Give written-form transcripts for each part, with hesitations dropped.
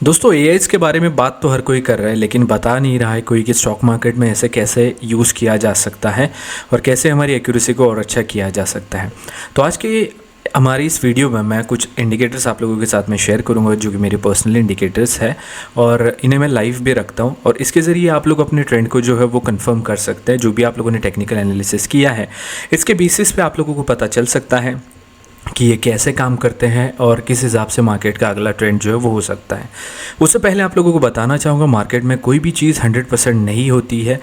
दोस्तों एआईज़ के बारे में बात तो हर कोई कर रहा है, लेकिन बता नहीं रहा है कोई कि स्टॉक मार्केट में ऐसे कैसे यूज़ किया जा सकता है और कैसे हमारी एक्यूरेसी को और अच्छा किया जा सकता है। तो आज की हमारी इस वीडियो में मैं कुछ इंडिकेटर्स आप लोगों के साथ में शेयर करूंगा जो कि मेरे पर्सनल इंडिकेटर्स है और इन्हें मैं लाइव भी रखता हूं और इसके ज़रिए आप लोग अपने ट्रेंड को जो है वो कंफर्म कर सकते हैं। जो भी आप लोगों ने टेक्निकल एनालिसिस किया है इसके बेसिस पे आप लोगों को पता चल सकता है कि ये कैसे काम करते हैं और किस हिसाब से मार्केट का अगला ट्रेंड जो है वो हो सकता है। उससे पहले आप लोगों को बताना चाहूँगा, मार्केट में कोई भी चीज़ 100% नहीं होती है,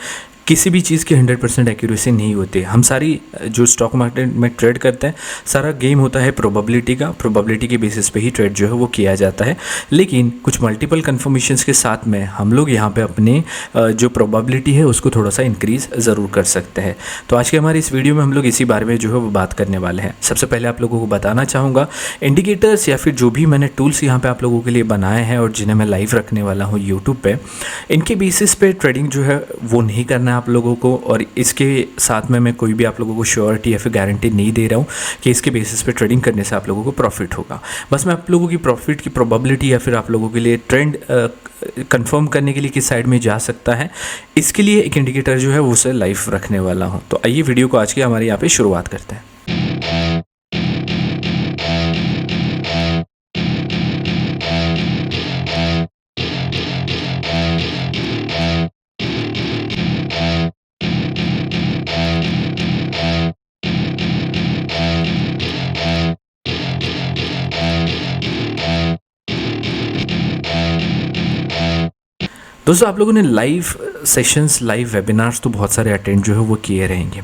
किसी भी चीज़ की 100% एक्यूरेसी नहीं होती। हम सारी जो स्टॉक मार्केट में ट्रेड करते हैं सारा गेम होता है प्रोबेबिलिटी का, प्रोबेबिलिटी के बेसिस पे ही ट्रेड जो है वो किया जाता है। लेकिन कुछ मल्टीपल कन्फर्मेशंस के साथ में हम लोग यहाँ पे अपने जो प्रोबेबिलिटी है उसको थोड़ा सा इंक्रीज़ ज़रूर कर सकते हैं। तो आज के हमारी इस वीडियो में हम लोग इसी बारे में जो है वो बात करने वाले हैं। सबसे पहले आप लोगों को बताना चाहूँगा इंडिकेटर्स या फिर जो भी मैंने टूल्स यहाँ पर आप लोगों के लिए बनाए हैं और जिन्हें मैं लाइव रखने वाला हूँ यूट्यूब पर, इनके बेसिस पे ट्रेडिंग जो है वो नहीं करना आप लोगों को। और इसके साथ में मैं कोई भी आप लोगों को श्योरिटी या फिर गारंटी नहीं दे रहा हूँ कि इसके बेसिस पे ट्रेडिंग करने से आप लोगों को प्रॉफिट होगा। बस मैं आप लोगों की प्रॉफिट की प्रोबेबिलिटी या फिर आप लोगों के लिए ट्रेंड कंफर्म करने के लिए किस साइड में जा सकता है इसके लिए एक इंडिकेटर जो है वो उसे लाइव रखने वाला हूँ। तो आइए वीडियो को आज की हमारे यहाँ पे शुरुआत करते हैं। दोस्तों आप लोगों ने लाइव सेशंस, लाइव वेबिनार्स तो बहुत सारे अटेंड जो है वो किए रहेंगे,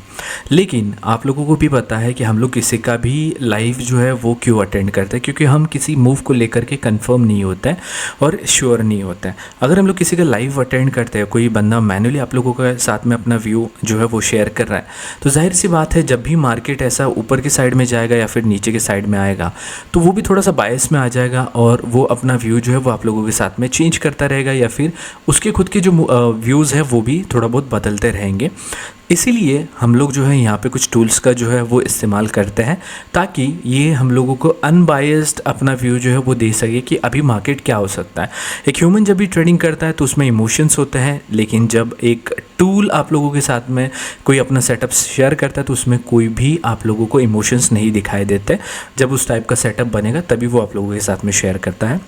लेकिन आप लोगों को भी पता है कि हम लोग किसी का भी लाइव जो है वो क्यों अटेंड करते हैं, क्योंकि हम किसी मूव को लेकर के कंफर्म नहीं होता है और श्योर नहीं होता है। अगर हम लोग किसी का लाइव अटेंड करते हैं, कोई बंदा मैन्युअली आप लोगों के साथ में अपना व्यू जो है वो शेयर कर रहा है, तो जाहिर सी बात है जब भी मार्केट ऐसा ऊपर की साइड में जाएगा या फिर नीचे की साइड में आएगा तो वो भी थोड़ा सा बायस में आ जाएगा और वो अपना व्यू जो है वो आप लोगों के साथ में चेंज करता रहेगा या फिर उसके खुद के जो व्यूज़ है वो भी थोड़ा बहुत बदलते रहेंगे। इसीलिए हम लोग जो है यहाँ पे कुछ टूल्स का जो है वो इस्तेमाल करते हैं ताकि ये हम लोगों को अनबायस्ड अपना व्यू जो है वो दे सके कि अभी मार्केट क्या हो सकता है। एक ह्यूमन जब भी ट्रेडिंग करता है तो उसमें इमोशंस होते हैं, लेकिन जब एक टूल आप लोगों के साथ में कोई अपना सेटअप शेयर करता है तो उसमें कोई भी आप लोगों को इमोशंस नहीं दिखाई देते। जब उस टाइप का सेटअप बनेगा तभी वो आप लोगों के साथ में शेयर करता है।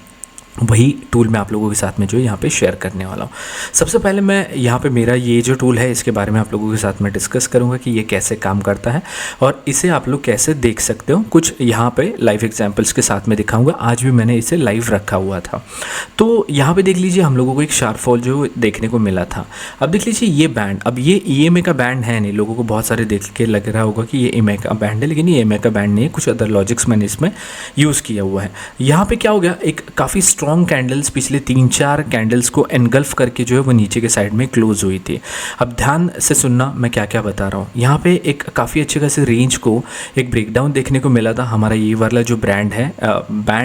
वही टूल मैं आप लोगों के साथ में जो यहाँ पे शेयर करने वाला हूँ। सबसे पहले मैं यहाँ पे मेरा ये जो टूल है इसके बारे में आप लोगों के साथ में डिस्कस करूँगा कि ये कैसे काम करता है और इसे आप लोग कैसे देख सकते हो। कुछ यहाँ पे लाइव एग्जांपल्स के साथ में दिखाऊंगा। आज भी मैंने इसे लाइव रखा हुआ था। तो यहाँ पे देख लीजिए हम लोगों को एक शार्प फॉल जो देखने को मिला था। अब देख लीजिए ये बैंड, अब ये EMA का बैंड है नहीं, लोगों को बहुत सारे देख के लग रहा होगा कि ये EMA का बैंड है, लेकिन ये EMA का बैंड नहीं है, कुछ अदर लॉजिक्स मैंने इसमें यूज़ किया हुआ है। यहाँ पे क्या हो गया, एक काफ़ी स्ट्रॉन्ग कैंडल्स पिछले 3-4 कैंडल्स को एनगल्फ करके जो है वो नीचे के साइड में क्लोज हुई थी। अब ध्यान से सुनना मैं क्या क्या बता रहा हूँ। यहाँ पे एक काफ़ी अच्छे खासे रेंज को एक ब्रेकडाउन देखने को मिला था। हमारा ये वाला जो बैंड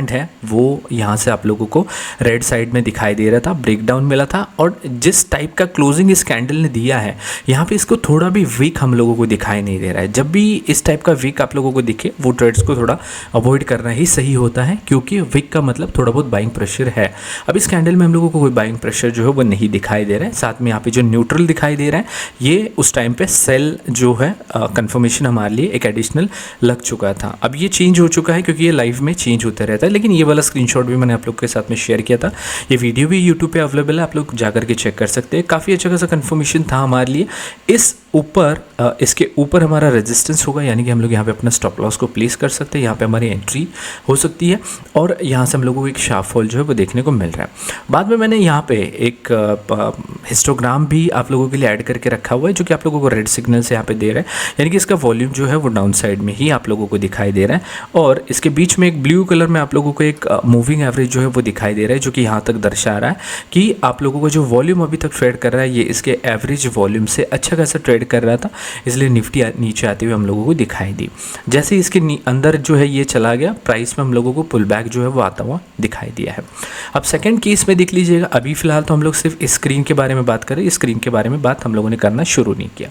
है वो यहाँ से आप लोगों को रेड साइड में दिखाई दे रहा था, ब्रेकडाउन मिला था। और जिस टाइप का क्लोजिंग इस कैंडल ने दिया है यहाँ पे इसको थोड़ा भी वीक हम लोगों को दिखाई नहीं दे रहा है। जब भी इस टाइप का वीक आप लोगों को दिखे वो ट्रेड्स को थोड़ा अवॉइड करना ही सही होता है, क्योंकि वीक का मतलब थोड़ा बहुत बाइंग प्रेशर है। अब इस कैंडल में हम लोगों को कोई बाइंग प्रेशर जो है वो नहीं दिखाई दे रहा है। साथ में यहाँ पे जो न्यूट्रल दिखाई दे रहा है ये उस टाइम पे सेल जो है कंफर्मेशन हमारे लिए एक एडिशनल लग चुका था। अब ये चेंज हो चुका है क्योंकि ये लाइव में चेंज होता रहता है, लेकिन ये वाला स्क्रीनशॉट भी मैंने आप लोग के साथ में शेयर किया था। ये वीडियो भी यूट्यूब पे अवेलेबल है, आप लोग जाकर के चेक कर सकते हैं। काफ़ी अच्छा खासा कंफर्मेशन था हमारे लिए। इस ऊपर इसके ऊपर हमारा रेजिस्टेंस होगा, यानी कि हम लोग यहाँ पे अपना स्टॉप लॉस को प्लेस कर सकते हैं। यहाँ पे हमारी एंट्री हो सकती है और यहाँ से हम लोगों को एक शार्प फॉल जो है वो देखने को मिल रहा है। बाद में मैंने यहाँ पे एक हिस्टोग्राम भी आप लोगों के लिए ऐड करके रखा हुआ है जो कि आप लोगों को रेड सिग्नल से यहाँ पे दे रहा है, यानी कि इसका वॉल्यूम जो है वो डाउन साइड में ही आप लोगों को दिखाई दे रहा है। और इसके बीच में एक ब्लू कलर में आप लोगों को एक मूविंग एवरेज जो है वो दिखाई दे रहा है, जो कि यहाँ तक दर्शा रहा है कि आप लोगों को जो वॉल्यूम अभी तक ट्रेड कर रहा है ये इसके एवरेज वॉल्यूम से अच्छा खासा ट्रेड कर रहा था, इसलिए निफ्टी नीचे आते हुए हम लोगों को दिखाई दी। जैसे ही इसके अंदर जो है ये चला गया, प्राइस में हम लोगों को पुल बैक जो है वो आता हुआ दिखाई दिया है। अब सेकंड केस में देख लीजिएगा, अभी फिलहाल तो हम लोग सिर्फ स्क्रीन के बारे में बात कर रहे हैं, स्क्रीन के बारे में बात हम लोगों ने करना शुरू नहीं किया।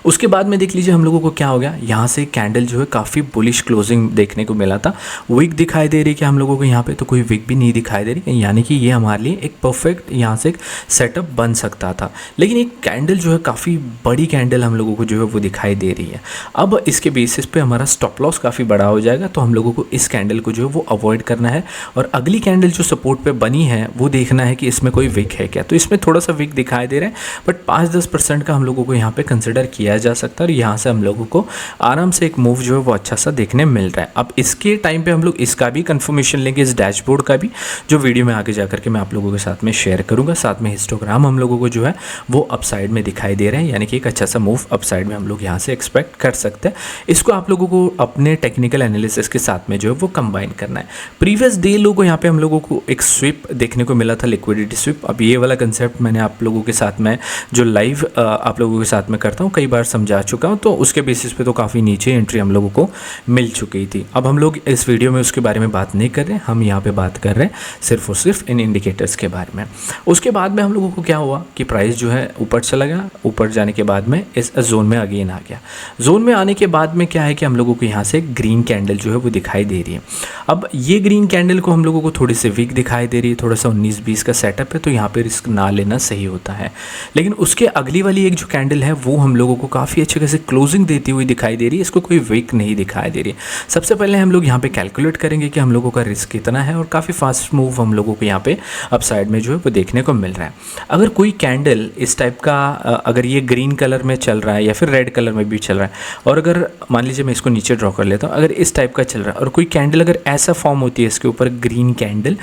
उसके बाद में देख लीजिए हम लोगों को क्या हो गया, यहाँ से कैंडल जो है काफ़ी बुलिश क्लोजिंग देखने को मिला था। विक दिखाई दे रही है कि हम लोगों को यहाँ पे, तो कोई विक भी नहीं दिखाई दे रही, यानी कि ये हमारे लिए एक परफेक्ट यहाँ से एक सेटअप बन सकता था। लेकिन एक कैंडल जो है काफ़ी बड़ी कैंडल हम लोगों को जो है वो दिखाई दे रही है। अब इसके बेसिस पे हमारा स्टॉप लॉस काफ़ी बड़ा हो जाएगा, तो हम लोगों को इस कैंडल को जो है वो अवॉइड करना है और अगली कैंडल जो सपोर्ट पे बनी है वो देखना है कि इसमें कोई विक है क्या। तो इसमें थोड़ा सा विक दिखाई दे रहा है, बट 5-10% का हम लोगों को यहाँ पे कंसिडर किया जा सकता है और यहाँ से हम लोगों को आराम से एक मूव जो है वो अच्छा सा देखने मिल रहा है। अब इसके टाइम पे हम लोग इसका भी कंफर्मेशन लेंगे, इस डैशबोर्ड का भी, जो वीडियो में आगे जाकर के मैं आप लोगों के साथ में शेयर करूँगा। साथ में हिस्टोग्राम हम लोगों को जो है वो अपसाइड में दिखाई दे रहे हैं, यानी कि एक अच्छा सा मूव अपसाइड में हम लोग यहाँ से एक्सपेक्ट कर सकते हैं। इसको आप लोगों को अपने टेक्निकल एनालिसिस के साथ में जो है वो कंबाइन करना है। प्रीवियस डे लोगों यहाँ पे हम लोगों को एक स्विप देखने को मिला था, लिक्विडिटी स्विप। अब ये वाला कंसेप्ट मैंने आप लोगों के साथ में जो लाइव आप लोगों के साथ में करता हूँ कई बार समझा चुका हूँ, तो उसके बेसिस पे तो काफ़ी नीचे एंट्री हम लोगों को मिल चुकी थी। अब हम लोग इस वीडियो में उसके बारे में बात नहीं कर रहे, हम यहाँ पे बात कर रहे हैं सिर्फ और सिर्फ इन इंडिकेटर्स के बारे में। उसके बाद में हम लोगों को क्या हुआ कि प्राइस जो है ऊपर चला गया, ऊपर जाने के बाद में इस जोन में अगेन आ गया। जोन में आने के बाद में क्या है कि हम लोगों को यहाँ से ग्रीन कैंडल जो है वो दिखाई दे रही है। अब ये ग्रीन कैंडल को हम लोगों को थोड़ी सी वीक दिखाई दे रही है, थोड़ा सा 19-20 का सेटअप है, तो यहाँ पे रिस्क ना लेना सही होता है। लेकिन उसके अगली वाली एक जो कैंडल है वो हम लोगों को काफ़ी अच्छे खासे क्लोजिंग देती हुई दिखाई दे रही है, इसको कोई वीक नहीं दिखाई दे रही है। सबसे पहले हम लोग यहाँ पे कैलकुलेट करेंगे कि हम लोगों का रिस्क कितना है, और काफ़ी फास्ट मूव हम लोगों को यहाँ पे अपसाइड में जो है वो देखने को मिल रहा है। अगर कोई कैंडल इस टाइप का अगर ये ग्रीन कलर में चल रहा है या फिर रेड कलर में भी चल रहा है, और अगर मान लीजिए मैं इसको नीचे ड्रॉ कर लेता हूँ, अगर इस टाइप का चल रहा है और कोई कैंडल अगर ऐसा फॉर्म होती है इसके ऊपर ग्रीन कैंडल,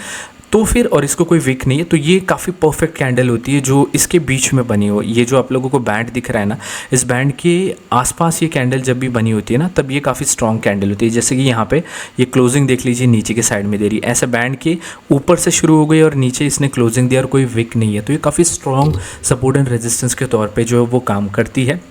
तो फिर और इसको कोई विक नहीं है, तो ये काफ़ी परफेक्ट कैंडल होती है जो इसके बीच में बनी हो। ये जो आप लोगों को बैंड दिख रहा है ना, इस बैंड के आसपास ये कैंडल जब भी बनी होती है ना, तब ये काफ़ी स्ट्रॉन्ग कैंडल होती है। जैसे कि यहाँ पे ये क्लोजिंग देख लीजिए नीचे के साइड में दे रही है, ऐसा बैंड के ऊपर से शुरू हो गई और नीचे इसने क्लोजिंग दिया और कोई विक नहीं है, तो ये काफ़ी स्ट्रॉन्ग सपोर्ट एंड रेजिस्टेंस के तौर पर जो है वो काम करती है।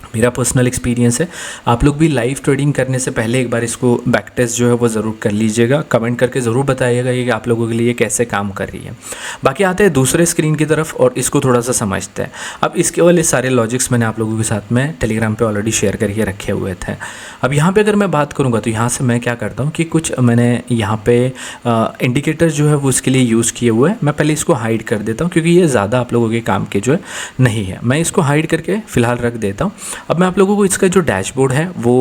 मेरा पर्सनल एक्सपीरियंस है। आप लोग भी लाइव ट्रेडिंग करने से पहले एक बार इसको बैक टेस्ट जो है वो ज़रूर कर लीजिएगा, कमेंट करके ज़रूर बताइएगा कि आप लोगों के लिए कैसे काम कर रही है। बाकी आते हैं दूसरे स्क्रीन की तरफ और इसको थोड़ा सा समझते हैं। अब इसके वाले सारे लॉजिक्स मैंने आप लोगों के साथ में टेलीग्राम पे ऑलरेडी शेयर करके रखे हुए थे। अब यहाँ पे अगर मैं बात करूँगा तो यहाँ से मैं क्या करता हूँ कि कुछ मैंने यहाँ पे इंडिकेटर जो है वो उसके लिए यूज़ किए हुए हैं। मैं पहले इसको हाइड कर देता हूँ क्योंकि ये ज़्यादा आप लोगों के काम के जो है नहीं है, मैं इसको हाइड करके फ़िलहाल रख देता हूँ। अब मैं आप लोगों को इसका जो डैशबोर्ड है वो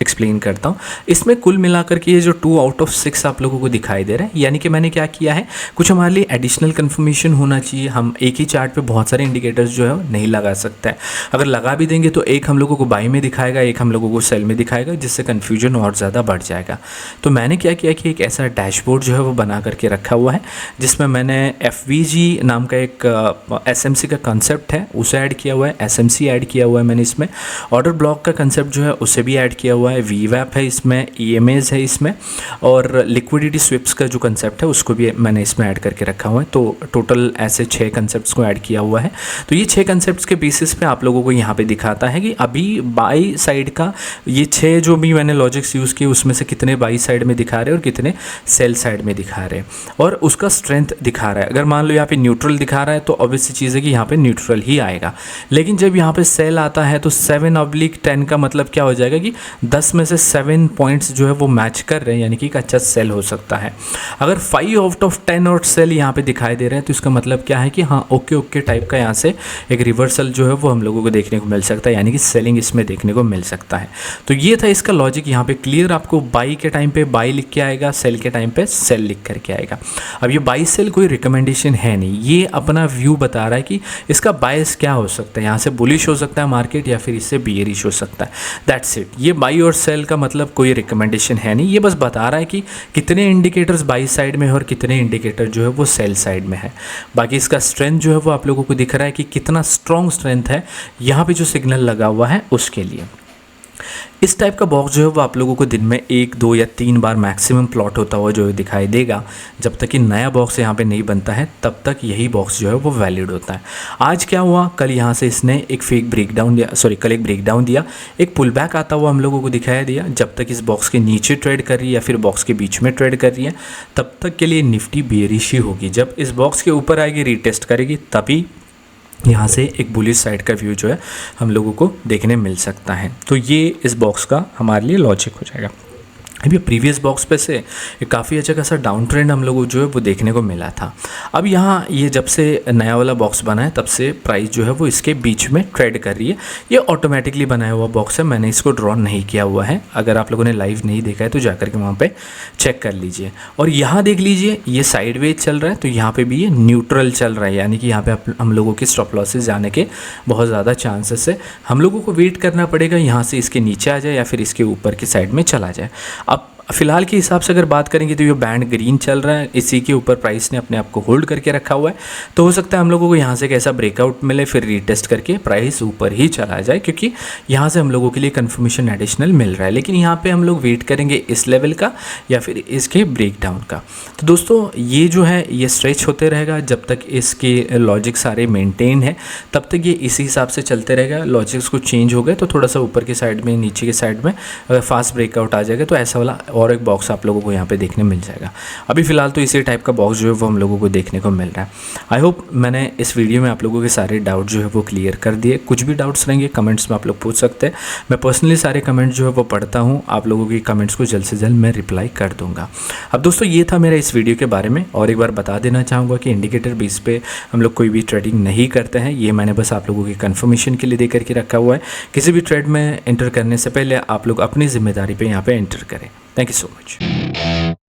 एक्सप्लेन करता हूँ। इसमें कुल मिलाकर के ये जो 2 आउट ऑफ 6 आप लोगों को दिखाई दे रहा है, यानी कि मैंने क्या किया है, कुछ हमारे लिए एडिशनल कंफर्मेशन होना चाहिए। हम एक ही चार्ट पे बहुत सारे इंडिकेटर्स जो है नहीं लगा सकते हैं। अगर लगा भी देंगे तो एक हम लोगों को बाई में दिखाएगा, एक हम लोगों को सेल में दिखाएगा, जिससे कन्फ्यूजन और ज़्यादा बढ़ जाएगा। तो मैंने क्या किया कि एक ऐसा डैशबोर्ड जो है वो बना करके रखा हुआ है, जिसमें मैंने FVG नाम का एक SMC का कंसेप्ट है उसे ऐड किया हुआ है, SMC ऐड किया हुआ है मैंने इसमें, ऑर्डर ब्लॉक का कंसेप्ट जो है उसे भी ऐड किया हुआ है, VWAP है इसमें, EMAs है इसमें, और लिक्विडिटी स्विप्स का जो कंसेप्ट है उसको भी मैंने इसमें ऐड करके रखा हुआ है। तो टोटल ऐसे 6 कंसेप्ट्स को ऐड किया हुआ है। तो ये 6 कंसेप्ट्स के बेसिस पे आप लोगों को यहाँ पे दिखाता है कि अभी बाई साइड का ये 6 जो भी मैंने लॉजिक्स यूज़ किए उसमें से कितने बाई साइड में दिखा रहे हैं और कितने सेल साइड में दिखा रहे हैं, और उसका स्ट्रेंथ दिखा रहा है। अगर मान लो यहाँ पे न्यूट्रल दिखा रहा है तो ऑब्वियस सी चीज़ है कि यहाँ पे न्यूट्रल ही आएगा। लेकिन जब यहाँ पे सेल आता है तो 7/10 का मतलब क्या हो जाएगा कि 10 में से 7 पॉइंट्स जो है वो मैच कर रहे हैं, यानी कि एक अच्छा सेल हो सकता है। अगर 5 आउट ऑफ 10 और सेल यहाँ पे दिखाई दे रहे हैं तो इसका मतलब क्या है कि हाँ ओके टाइप का यहाँ से एक रिवर्सल जो है वो हम लोगों को देखने को मिल सकता है, यानी कि सेलिंग इसमें देखने को मिल सकता है। तो ये था इसका लॉजिक। यहाँ पे क्लियर आपको बाई के टाइम पे बाई लिख के आएगा, सेल के टाइम पे सेल लिख करके आएगा। अब ये बाई सेल कोई रिकमेंडेशन है नहीं, ये अपना व्यू बता रहा है कि इसका बायस क्या हो सकता है। यहाँ से बुलिश हो सकता है मार्केट या फिर इससे बियरिश हो सकता है, दैट्स इट। ये बाई और सेल का मतलब कोई रिकमेंडेशन है नहीं, ये बस बता रहा है कि कितने इंडिकेटर्स बाई साइड में है और कितने इंडिकेटर जो है वो सेल साइड में है। बाकी इसका स्ट्रेंथ जो है वो आप लोगों को दिख रहा है कि कितना स्ट्रॉन्ग स्ट्रेंथ है यहाँ पे जो सिग्नल लगा हुआ है उसके लिए। इस टाइप का बॉक्स जो है वो आप लोगों को दिन में 1, 2 या 3 बार मैक्सिमम प्लॉट होता हुआ जो दिखाई देगा। जब तक कि नया बॉक्स यहाँ पे नहीं बनता है तब तक यही बॉक्स जो है वो वैलिड होता है। आज क्या हुआ, कल यहाँ से इसने एक फेक ब्रेकडाउन दिया, कल एक ब्रेकडाउन दिया, एक पुल बैक आता हुआ हम लोगों को दिखाया दिया। जब तक इस बॉक्स के नीचे ट्रेड कर रही है या फिर बॉक्स के बीच में ट्रेड कर रही है तब तक के लिए निफ्टी बेयरिश ही होगी। जब इस बॉक्स के ऊपर आएगी, रीटेस्ट करेगी, तभी यहाँ से एक बुलिश साइड का व्यू जो है हम लोगों को देखने मिल सकता है। तो ये इस बॉक्स का हमारे लिए लॉजिक हो जाएगा। अभी प्रीवियस बॉक्स पे से काफ़ी अच्छा खासा डाउन ट्रेंड हम लोगों को जो है वो देखने को मिला था। अब यहाँ ये जब से नया वाला बॉक्स बना है तब से प्राइस जो है वो इसके बीच में ट्रेड कर रही है। ये ऑटोमेटिकली बनाया हुआ बॉक्स है, मैंने इसको ड्रॉ नहीं किया हुआ है। अगर आप लोगों ने लाइव नहीं देखा है तो जाकर के वहाँ पे चेक कर लीजिए। और यहाँ देख लीजिए ये साइडवेज चल रहा है, तो यहाँ पे भी ये न्यूट्रल चल रहा है, यानी कि यहाँ पे हम लोगों की स्टॉप लॉसेस जाने के बहुत ज़्यादा चांसेस है। हम लोगों को वेट करना पड़ेगा यहाँ से इसके नीचे आ जाए या फिर इसके ऊपर की साइड में चला जाए। अब फिलहाल के हिसाब से अगर बात करेंगे तो ये बैंड ग्रीन चल रहा है, इसी के ऊपर प्राइस ने अपने आप को होल्ड करके रखा हुआ है। तो हो सकता है हम लोगों को यहाँ से कैसा ब्रेकआउट मिले, फिर रीटेस्ट करके प्राइस ऊपर ही चला जाए, क्योंकि यहाँ से हम लोगों के लिए कंफर्मेशन एडिशनल मिल रहा है। लेकिन यहाँ पे हम लोग वेट करेंगे इस लेवल का या फिर इसके ब्रेकडाउन का। तो दोस्तों ये जो है ये स्ट्रेच होते रहेगा जब तक इसके लॉजिक सारे मेनटेन है, तब तक ये इसी हिसाब से चलते रहेगा। लॉजिक्स कुछ चेंज हो गए तो थोड़ा सा ऊपर की साइड में, नीचे की साइड में फास्ट ब्रेकआउट आ जाएगा, तो ऐसा वाला और एक बॉक्स आप लोगों को यहाँ पे देखने मिल जाएगा। अभी फ़िलहाल तो इसी टाइप का बॉक्स जो है वो हम लोगों को देखने को मिल रहा है। आई होप मैंने इस वीडियो में आप लोगों के सारे डाउट जो है वो क्लियर कर दिए। कुछ भी डाउट्स रहेंगे कमेंट्स में आप लोग पूछ सकते हैं, मैं पर्सनली सारे कमेंट्स जो है वो पढ़ता हूँ, आप लोगों की कमेंट्स को जल्द से जल्द मैं रिप्लाई कर दूँगा। अब दोस्तों ये था मेरा इस वीडियो के बारे में, और एक बार बता देना चाहूँगा कि इंडिकेटर बेस पे हम लोग कोई भी ट्रेडिंग नहीं करते हैं, ये मैंने बस आप लोगों की कन्फर्मेशन के लिए दे करके रखा हुआ है। किसी भी ट्रेड में एंटर करने से पहले आप लोग अपनी जिम्मेदारी पर यहाँ पर एंटर करें। Thank you so much.